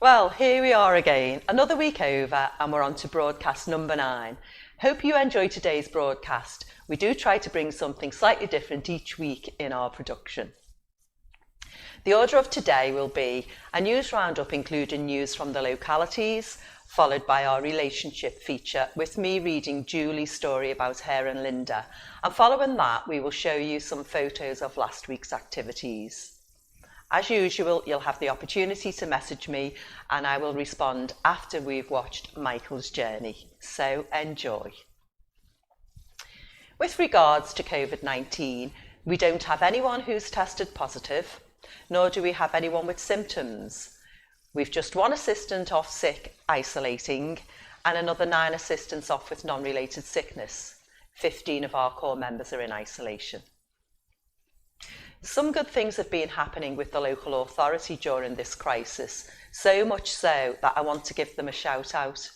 Well, here we are again, another week over, and we're on to broadcast number 9. Hope you enjoy today's broadcast. We do try to bring something slightly different each week in our production. The order of today will be a news roundup including news from the localities, followed by our relationship feature with me reading Julie's story about her and Linda. And following that, we will show you some photos of last week's activities. As usual, you'll have the opportunity to message me and I will respond after we've watched Michael's journey. So enjoy. With regards to COVID-19, we don't have anyone who's tested positive, nor do we have anyone with symptoms. We've just one assistant off sick isolating and another 9 assistants off with non-related sickness. 15 of our core members are in isolation. Some good things have been happening with the local authority during this crisis, so much so that I want to give them a shout out.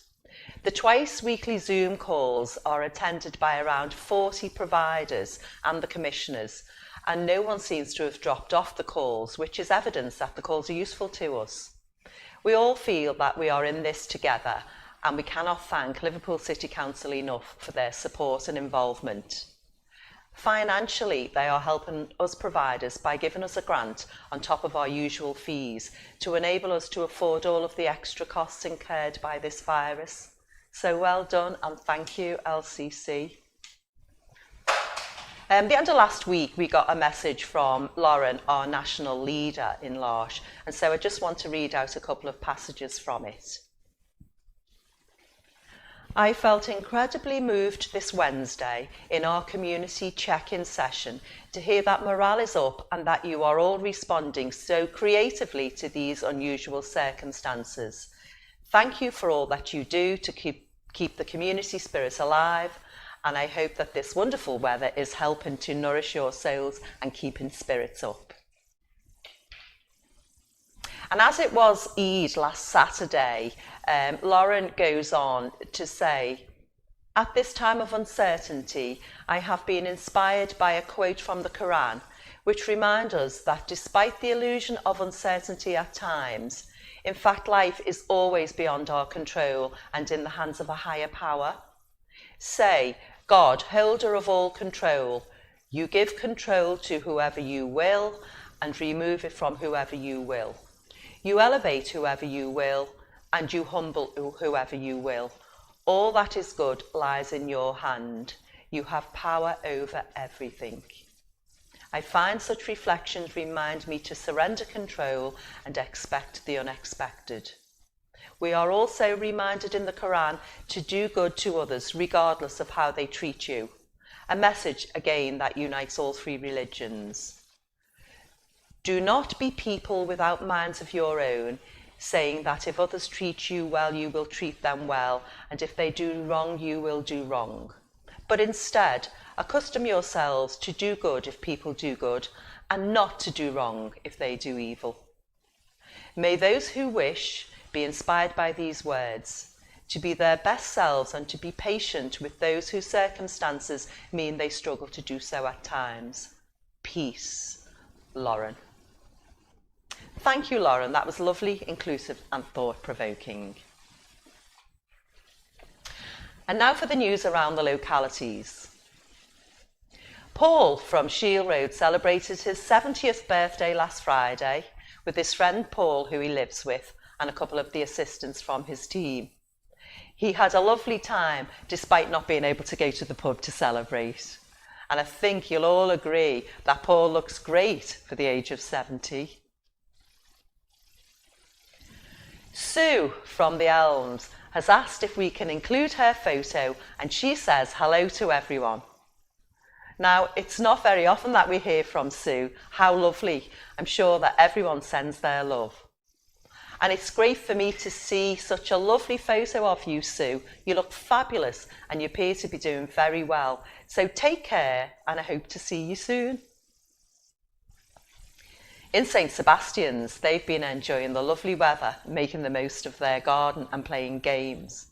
The twice weekly Zoom calls are attended by around 40 providers and the commissioners, and no one seems to have dropped off the calls, which is evidence that the calls are useful to us. We all feel that we are in this together, and we cannot thank Liverpool City Council enough for their support and involvement. Financially, they are helping us providers by giving us a grant on top of our usual fees to enable us to afford all of the extra costs incurred by this virus. So well done and thank you, LCC. At the end of last week, we got a message from Lauren, our national leader in L'Arche, and so I just want to read out a couple of passages from it. I felt incredibly moved this Wednesday in our community check-in session to hear that morale is up and that you are all responding so creatively to these unusual circumstances. Thank you for all that you do to keep the community spirit alive, and I hope that this wonderful weather is helping to nourish your souls and keeping spirits up. And as it was Eid last Saturday, Lauren goes on to say, at this time of uncertainty, I have been inspired by a quote from the Quran, which reminds us that despite the illusion of uncertainty at times, in fact, life is always beyond our control and in the hands of a higher power. Say, God, holder of all control, you give control to whoever you will and remove it from whoever you will. You elevate whoever you will, and you humble whoever you will. All that is good lies in your hand. You have power over everything. I find such reflections remind me to surrender control and expect the unexpected. We are also reminded in the Quran to do good to others regardless of how they treat you. A message, again, that unites all 3 religions. Do not be people without minds of your own, saying that if others treat you well, you will treat them well, and if they do wrong, you will do wrong. But instead, accustom yourselves to do good if people do good, and not to do wrong if they do evil. May those who wish be inspired by these words, to be their best selves and to be patient with those whose circumstances mean they struggle to do so at times. Peace, Lauren. Thank you, Lauren. That was lovely, inclusive and thought-provoking. And now for the news around the localities. Paul from Shield Road celebrated his 70th birthday last Friday with his friend Paul, who he lives with, and a couple of the assistants from his team. He had a lovely time despite not being able to go to the pub to celebrate. And I think you'll all agree that Paul looks great for the age of 70. Sue from the Elms has asked if we can include her photo, and she says hello to everyone. Now, it's not very often that we hear from Sue. How lovely. I'm sure that everyone sends their love. And it's great for me to see such a lovely photo of you, Sue. You look fabulous and you appear to be doing very well. So take care and I hope to see you soon. In St Sebastian's, they've been enjoying the lovely weather, making the most of their garden and playing games.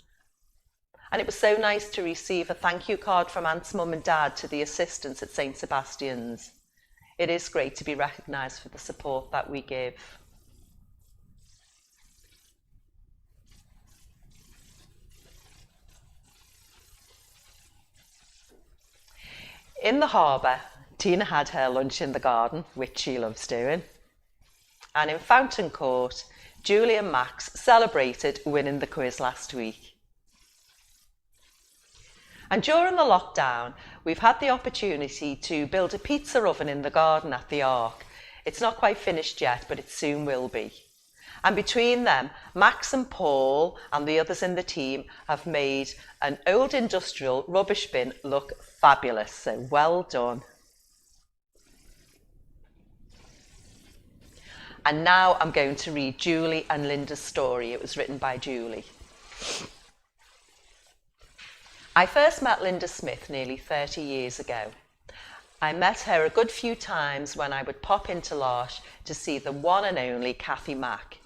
And it was so nice to receive a thank you card from Aunt's mum and dad to the assistants at St Sebastian's. It is great to be recognised for the support that we give. In the harbour, Tina had her lunch in the garden, which she loves doing. And in Fountain Court, Julie and Max celebrated winning the quiz last week. And during the lockdown, we've had the opportunity to build a pizza oven in the garden at the Ark. It's not quite finished yet, but it soon will be. And between them, Max and Paul and the others in the team have made an old industrial rubbish bin look fabulous, so well done. And now I'm going to read Julie and Linda's story. It was written by Julie. I first met Linda Smith nearly 30 years ago. I met her a good few times when I would pop into Larsh to see the one and only Kathy Mack.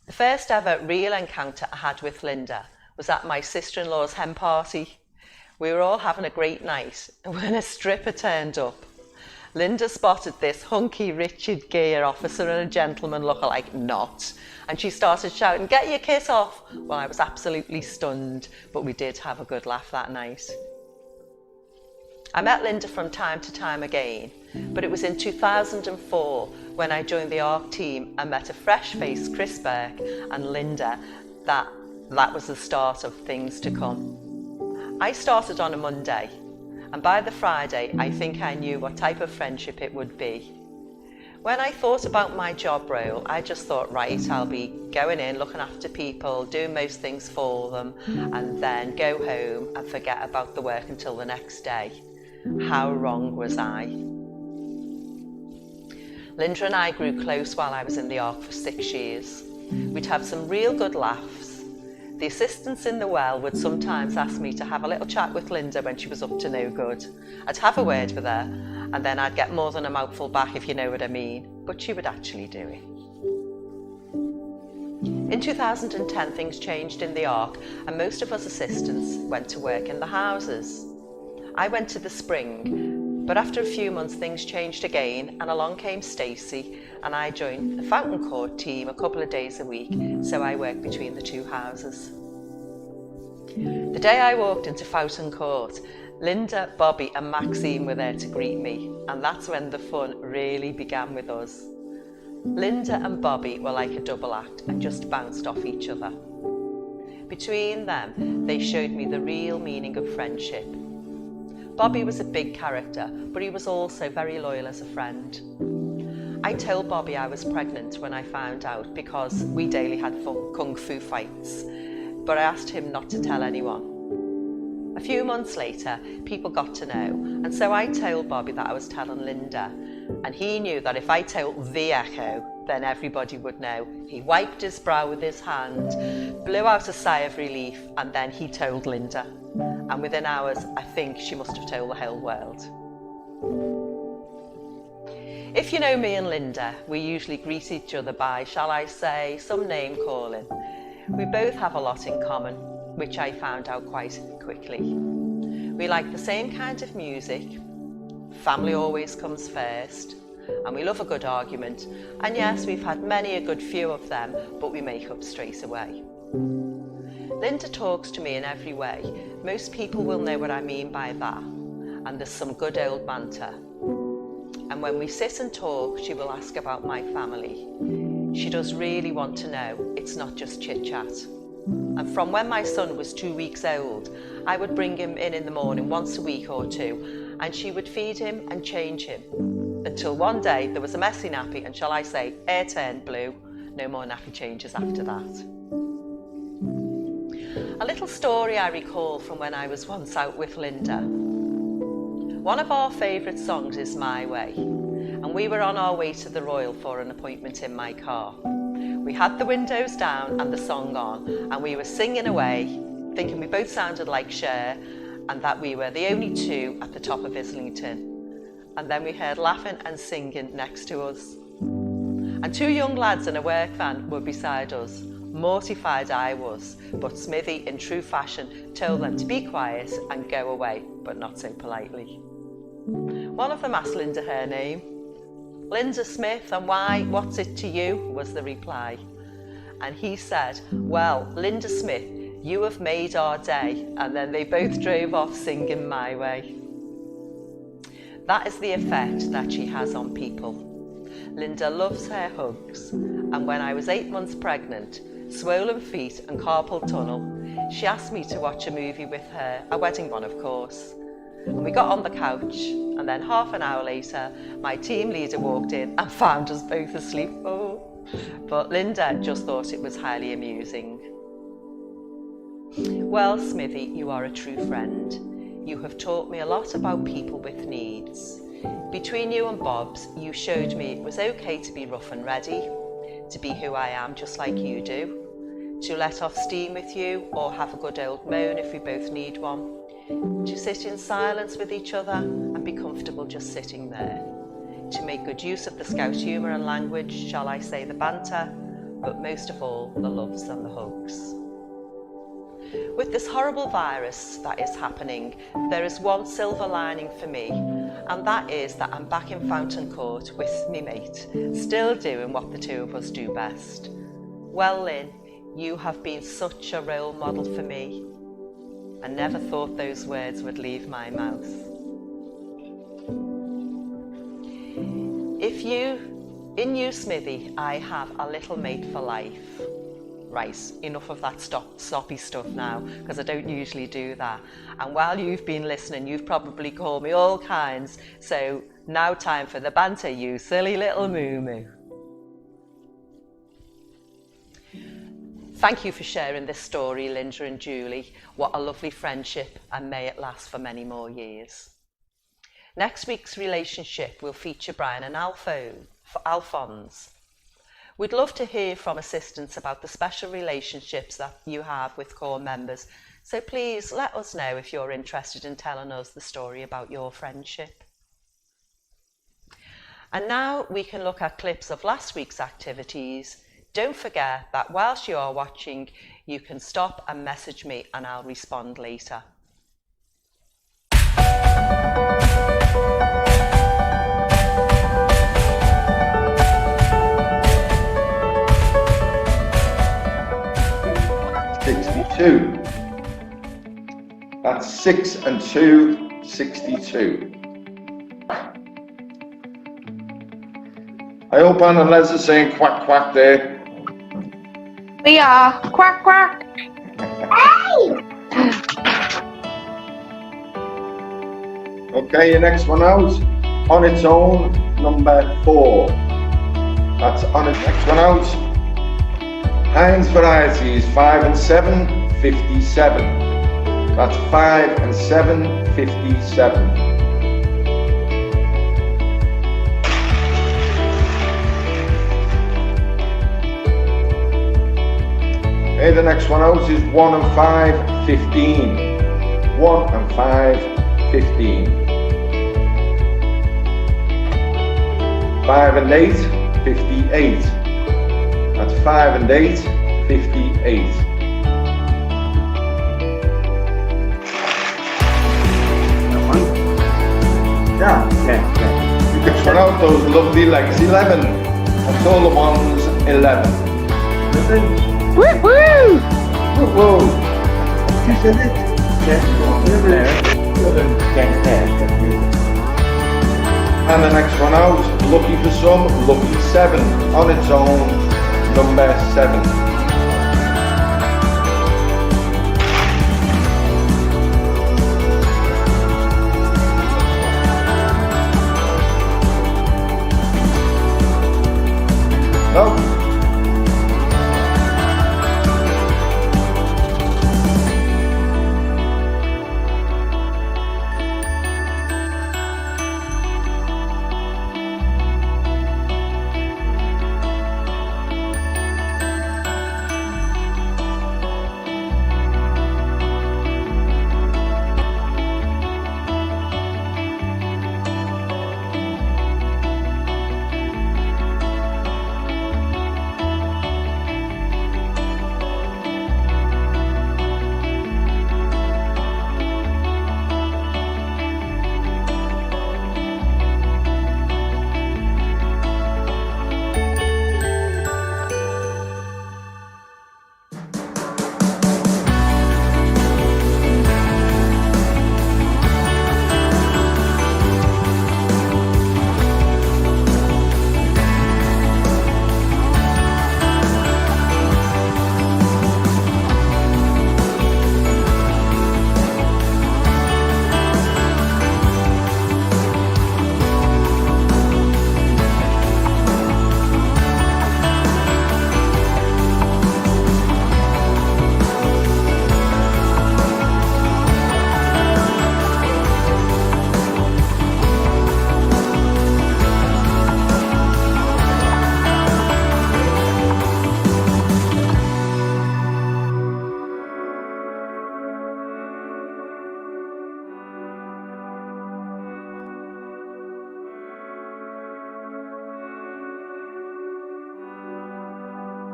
The first ever real encounter I had with Linda was at my sister-in-law's hen party. We were all having a great night when a stripper turned up. Linda spotted this hunky Richard Gere officer and a gentleman lookalike not, and she started shouting, "Get your kit off!" Well, I was absolutely stunned, but we did have a good laugh that night. I met Linda from time to time again, but it was in 2004 when I joined the ARC team and met a fresh-faced Chris Burke and Linda that was the start of things to come. I started on a Monday, and by the Friday, I think I knew what type of friendship it would be. When I thought about my job role, I just thought, right, I'll be going in, looking after people, doing most things for them, and then go home and forget about the work until the next day. How wrong was I? Linda and I grew close while I was in the ARC for 6 years. We'd have some real good laughs. The assistants in the well would sometimes ask me to have a little chat with Linda when she was up to no good. I'd have a word with her, and then I'd get more than a mouthful back, if you know what I mean, but she would actually do it. In 2010, things changed in the ARC, and most of us assistants went to work in the houses. I went to the Spring, but after a few months things changed again, and along came Stacey, and I joined the Fountain Court team a couple of days a week, so I worked between the two houses. The day I walked into Fountain Court, Linda, Bobby and Maxine were there to greet me, and that's when the fun really began with us. Linda and Bobby were like a double act and just bounced off each other. Between them, they showed me the real meaning of friendship. Bobby was a big character, but he was also very loyal as a friend. I told Bobby I was pregnant when I found out because we daily had kung fu fights, but I asked him not to tell anyone. A few months later, people got to know, and so I told Bobby that I was telling Linda, and he knew that if I told the Echo, then everybody would know. He wiped his brow with his hand, blew out a sigh of relief, and then he told Linda. And within hours, I think she must have told the whole world. If you know me and Linda, we usually greet each other by, shall I say, some name calling. We both have a lot in common, which I found out quite quickly. We like the same kind of music, family always comes first, and we love a good argument. And yes, we've had many a good few of them, but we make up straight away. Linda talks to me in every way. Most people will know what I mean by that. And there's some good old banter. And when we sit and talk, she will ask about my family. She does really want to know. It's not just chit-chat. And from when my son was 2 weeks old, I would bring him in the morning once a week or two, and she would feed him and change him. Until one day there was a messy nappy, and shall I say, hair turned blue. No more nappy changes after that. A little story I recall from when I was once out with Linda. One of our favourite songs is My Way, and we were on our way to the Royal for an appointment in my car. We had the windows down and the song on, and we were singing away, thinking we both sounded like Cher, and that we were the only two at the top of Islington. And then we heard laughing and singing next to us. And two young lads in a work van were beside us. Mortified I was, but Smithy, in true fashion, told them to be quiet and go away, but not so politely. One of them asked Linda her name. Linda Smith, and why, what's it to you, was the reply. And he said, well, Linda Smith, you have made our day. And then they both drove off singing My Way. That is the effect that she has on people. Linda loves her hugs, and when I was 8 months pregnant, swollen feet and carpal tunnel, she asked me to watch a movie with her, a wedding one of course. And we got on the couch, and then half an hour later, my team leader walked in and found us both asleep. Oh. But Linda just thought it was highly amusing. Well, Smithy, you are a true friend. You have taught me a lot about people with needs. Between you and Bob's, you showed me it was okay to be rough and ready, to be who I am just like you do, to let off steam with you or have a good old moan if we both need one, to sit in silence with each other and be comfortable just sitting there, to make good use of the Scout humour and language, shall I say the banter, but most of all the loves and the hugs. With this horrible virus that is happening, there is one silver lining for me, and that is that I'm back in Fountain Court with me mate, still doing what the two of us do best. Well, Lynn, you have been such a role model for me. I never thought those words would leave my mouth. In you, Smithy, I have a little mate for life. Right, enough of that soppy stuff now, because I don't usually do that. And while you've been listening, you've probably called me all kinds. So now time for the banter, you silly little moo-moo. Thank you for sharing this story, Linda and Julie. What a lovely friendship, and may it last for many more years. Next week's relationship will feature Brian and Alphonse. We'd love to hear from assistants about the special relationships that you have with core members, so please let us know if you're interested in telling us the story about your friendship. And now we can look at clips of last week's activities. Don't forget that whilst you are watching, you can stop and message me and I'll respond later. That's 6 and 2, 62. I hope Anne and Les are saying quack quack there. We are. Quack quack. Hey! Okay, your next one out. On its own, number 4. That's on its next one out. Heinz varieties 5 and 7, 57. That's 5 and 7, 57. Okay, the next one out is 1 and 5, 15. 1 and 5, 15. 5 and 8, 58. That's 5 and 8, 58. Yeah. You can turn out those lovely legs. 11. That's all the ones. 11. Woo woo! Whoa, whoa. You said it? Yeah. And the next one out. Lucky for some. Lucky 7. On its own. Number 7. No.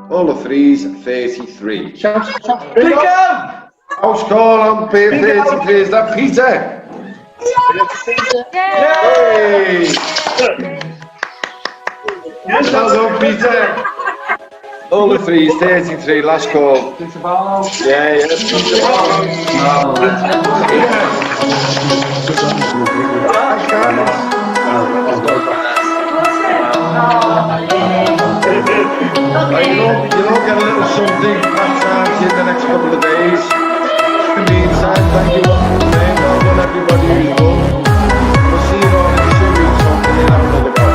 All the threes, 33. Big up! House call on page 33. Is that Peter? Hey! Yes, Well done, Peter. All the threes, 33. Last call. Peter Barlow. Yeah, Peter Barlow. I can't. You'll get a little something perhaps in the next couple of days. In the meantime, thank you all for playing. Well done, everybody who's won. We'll see you all in 2 weeks. Hopefully, have another go.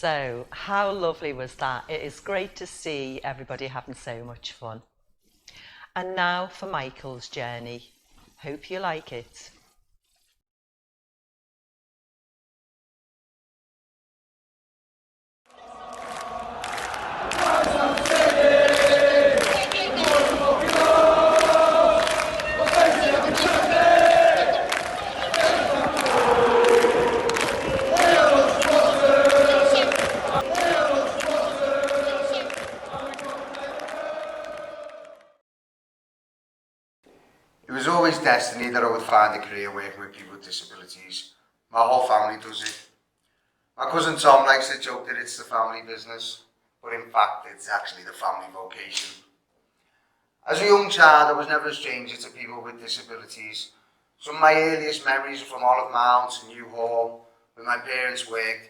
So, how lovely was that? It is great to see everybody having so much fun. And now for Michael's journey. Hope you like it. It was always destiny that I would find a career working with people with disabilities. My whole family does it. My cousin Tom likes to joke that it's the family business, but in fact it's actually the family vocation. As a young child, I was never a stranger to people with disabilities. Some of my earliest memories are from Olive Mount and New Hall, where my parents worked.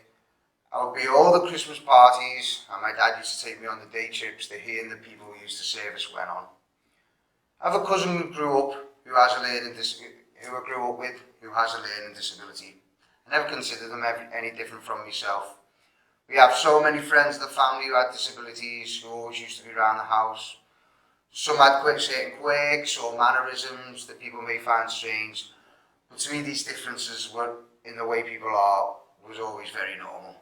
I would be at all the Christmas parties, and my dad used to take me on the day trips that he and the people who used to service went on. I have a cousin who grew up who has a learning disability. I never considered them any different from myself. We have so many friends in the family who had disabilities, who always used to be around the house. Some had certain quirks or mannerisms that people may find strange, but to me these differences were in the way people are was always very normal.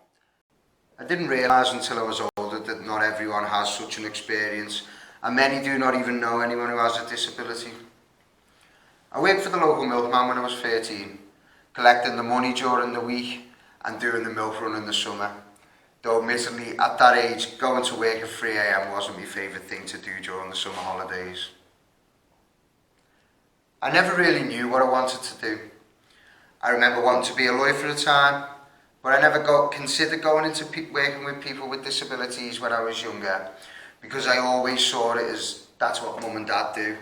I didn't realise until I was older that not everyone has such an experience, and many do not even know anyone who has a disability. I worked for the local milkman when I was 13, collecting the money during the week and doing the milk run in the summer. Though admittedly, at that age, going to work at 3 AM wasn't my favourite thing to do during the summer holidays. I never really knew what I wanted to do. I remember wanting to be a lawyer for a time, but I never considered going into working with people with disabilities when I was younger, because I always saw it as that's what mum and dad do.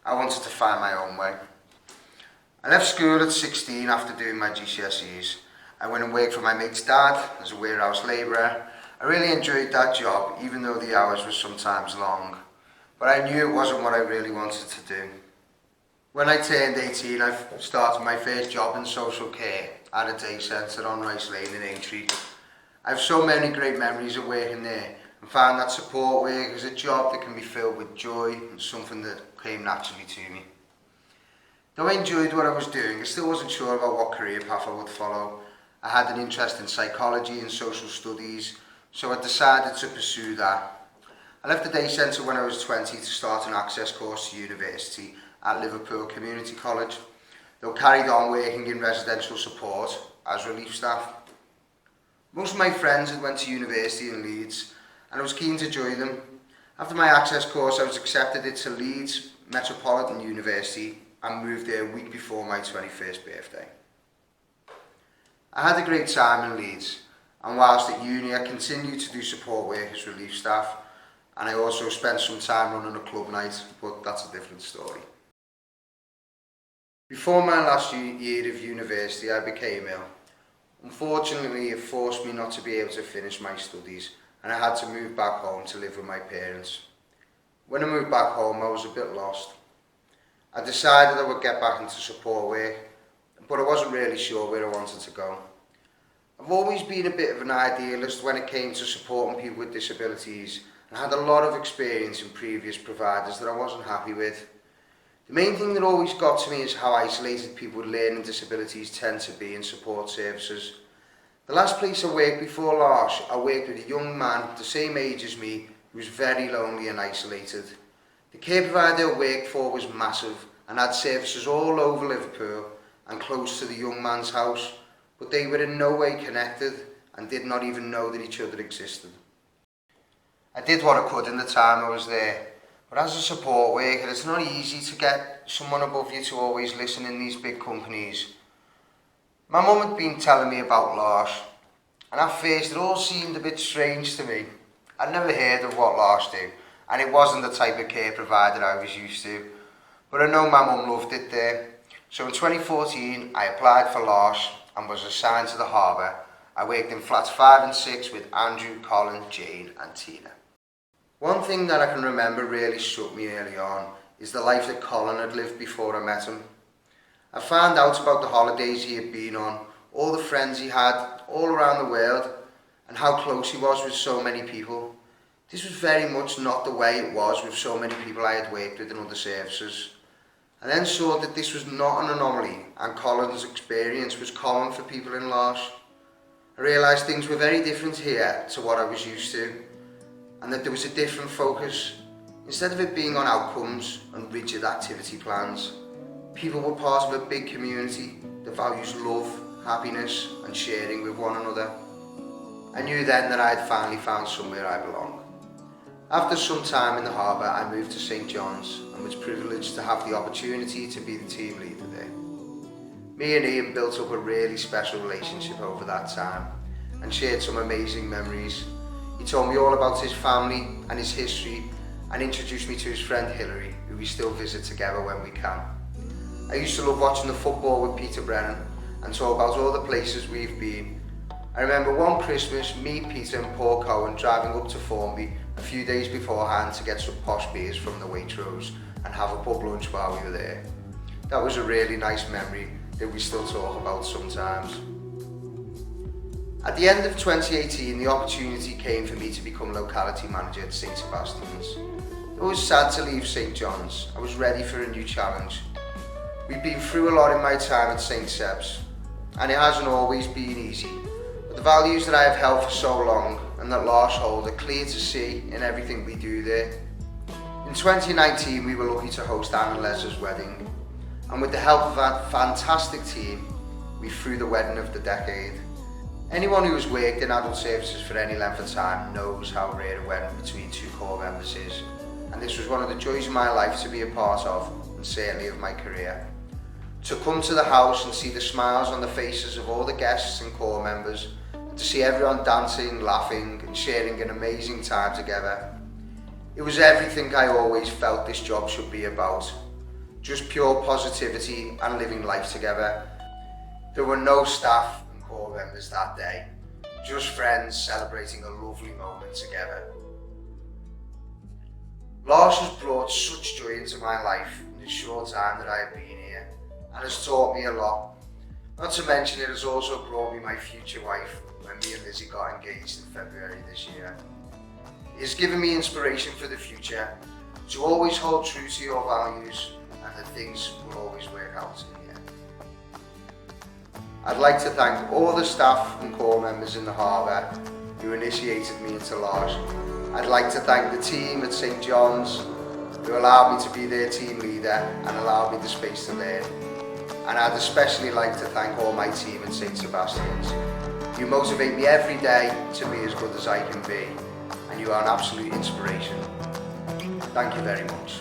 I wanted to find my own way. I left school at 16 after doing my GCSEs. I went and worked for my mate's dad as a warehouse labourer. I really enjoyed that job, even though the hours were sometimes long. But I knew it wasn't what I really wanted to do. When I turned 18, I started my first job in social care at a day centre on Rice Lane in Aintree. I have so many great memories of working there, and found that support work is a job that can be filled with joy and something that came naturally to me. Though I enjoyed what I was doing, I still wasn't sure about what career path I would follow. I had an interest in psychology and social studies, so I decided to pursue that. I left the day centre when I was 20 to start an access course to university at Liverpool Community College, though carried on working in residential support as relief staff. Most of my friends had went to university in Leeds, and I was keen to join them. After my access course, I was accepted into Leeds Metropolitan University and moved there a week before my 21st birthday. I had a great time in Leeds, and whilst at uni I continued to do support work as relief staff, and I also spent some time running a club night, but that's a different story. Before my last year of university I became ill. Unfortunately, it forced me not to be able to finish my studies, and I had to move back home to live with my parents. When I moved back home, I was a bit lost. I decided I would get back into support work, but I wasn't really sure where I wanted to go. I've always been a bit of an idealist when it came to supporting people with disabilities, and had a lot of experience in previous providers that I wasn't happy with. The main thing that always got to me is how isolated people with learning disabilities tend to be in support services. The last place I worked before Larsh, I worked with a young man the same age as me who was very lonely and isolated. The care provider I worked for was massive and had services all over Liverpool and close to the young man's house, but they were in no way connected and did not even know that each other existed. I did what I could in the time I was there, but as a support worker it's not easy to get someone above you to always listen in these big companies. My mum had been telling me about Larsh, and at first it all seemed a bit strange to me. I'd never heard of what Larsh do, and it wasn't the type of care provider I was used to, but I know my mum loved it there. So in 2014 I applied for Larsh and was assigned to the harbour. I worked in flats 5 and 6 with Andrew, Colin, Jane and Tina. One thing that I can remember really struck me early on is the life that Colin had lived before I met him. I found out about the holidays he had been on, all the friends he had all around the world, and how close he was with so many people. This was very much not the way it was with so many people I had worked with in other services. I then saw that this was not an anomaly and Colin's experience was common for people in L'Arche. I realised things were very different here to what I was used to, and that there was a different focus. Instead of it being on outcomes and rigid activity plans, people were part of a big community that values love, happiness and sharing with one another. I knew then that I had finally found somewhere I belong. After some time in the harbour, I moved to St John's and was privileged to have the opportunity to be the team leader there. Me and Ian built up a really special relationship over that time and shared some amazing memories. He told me all about his family and his history and introduced me to his friend Hilary, who we still visit together when we can. I used to love watching the football with Peter Brennan and talk about all the places we've been. I remember one Christmas, me, Peter and Paul Cohen driving up to Formby a few days beforehand to get some posh beers from the Waitrose and have a pub lunch while we were there. That was a really nice memory that we still talk about sometimes. At the end of 2018, the opportunity came for me to become locality manager at St Sebastian's. It was sad to leave St John's. I was ready for a new challenge. We've been through a lot in my time at St Seb's, and it hasn't always been easy. But the values that I have held for so long and that L'Arche hold are clear to see in everything we do there. In 2019, we were lucky to host Anne and Leslie's wedding, and with the help of that fantastic team, we threw the wedding of the decade. Anyone who has worked in adult services for any length of time knows how rare a wedding between two core members is, and this was one of the joys of my life to be a part of, and certainly of my career. To come to the house and see the smiles on the faces of all the guests and core members, and to see everyone dancing, laughing and sharing an amazing time together. It was everything I always felt this job should be about. Just pure positivity and living life together. There were no staff and core members that day, just friends celebrating a lovely moment together. L'Arche has brought such joy into my life in the short time that I have been here, and has taught me a lot. Not to mention it has also brought me my future wife when me and Lizzie got engaged in February this year. It has given me inspiration for the future, to always hold true to your values and that things will always work out in the end. I'd like to thank all the staff and core members in the harbour who initiated me into L'Arche. I'd like to thank the team at St John's who allowed me to be their team leader and allowed me the space to learn. And I'd especially like to thank all my team at St Sebastian's. You motivate me every day to be as good as I can be, and you are an absolute inspiration. Thank you very much.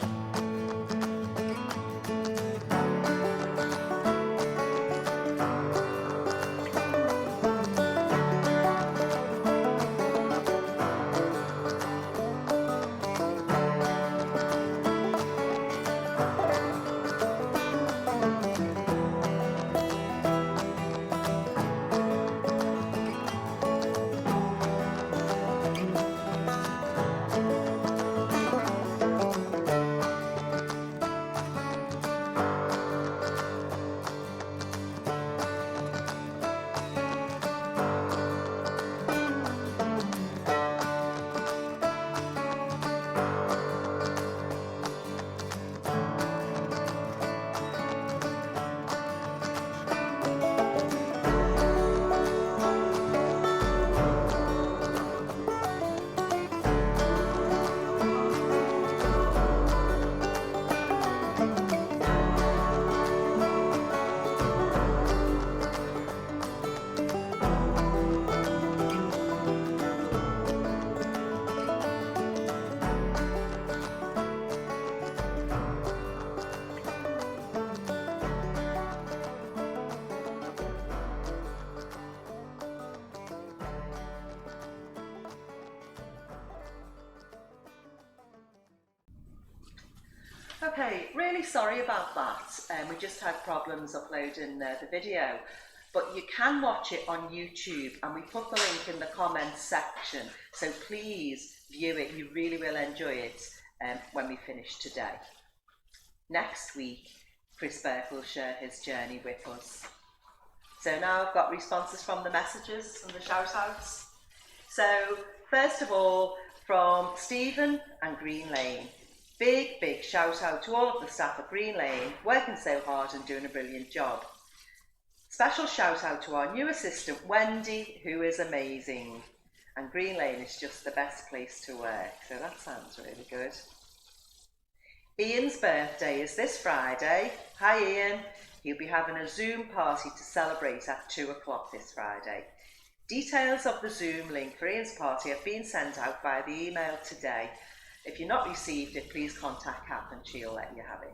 Okay, really sorry about that. We just had problems uploading the video, but you can watch it on YouTube and we put the link in the comments section, so please view it. You really will enjoy it when we finish today. Next week, Chris Burke will share his journey with us. So now I've got responses from the messages and the shout outs. So, first of all, from Stephen and Green Lane. Big shout out to all of the staff at Green Lane, working so hard and doing a brilliant job. Special shout out to our new assistant Wendy, who is amazing. And Green Lane is just the best place to work, so that sounds really good. Ian's birthday is this Friday. Hi Ian. He'll be having a Zoom party to celebrate at 2 o'clock this Friday. Details of the Zoom link for Ian's party have been sent out via the email today. If you've not received it, please contact Kath and she'll let you have it.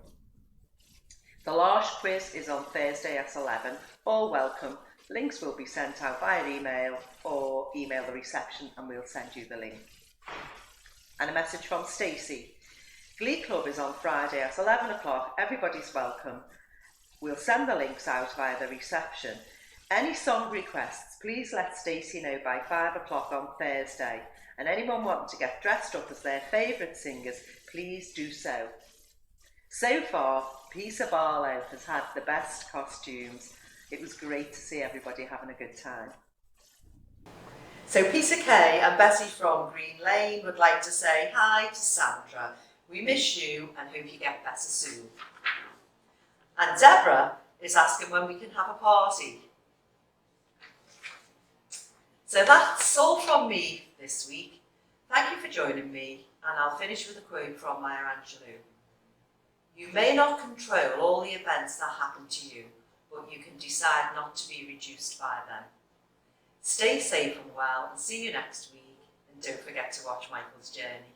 The Large quiz is on Thursday at 11. All welcome. Links will be sent out via email or email the reception and we'll send you the link. And a message from Stacey. Glee Club is on Friday at 11 o'clock. Everybody's welcome. We'll send the links out via the reception. Any song requests, please let Stacey know by 5 o'clock on Thursday. And anyone wanting to get dressed up as their favourite singers, please do so. So far, Peter Barlow has had the best costumes. It was great to see everybody having a good time. So Peter Kay and Betty from Green Lane would like to say hi to Sandra. We miss you and hope you get better soon. And Deborah is asking when we can have a party. So that's all from me this week. Thank you for joining me, and I'll finish with a quote from Maya Angelou. You may not control all the events that happen to you, but you can decide not to be reduced by them. Stay safe and well, and see you next week, and don't forget to watch Michael's Journey.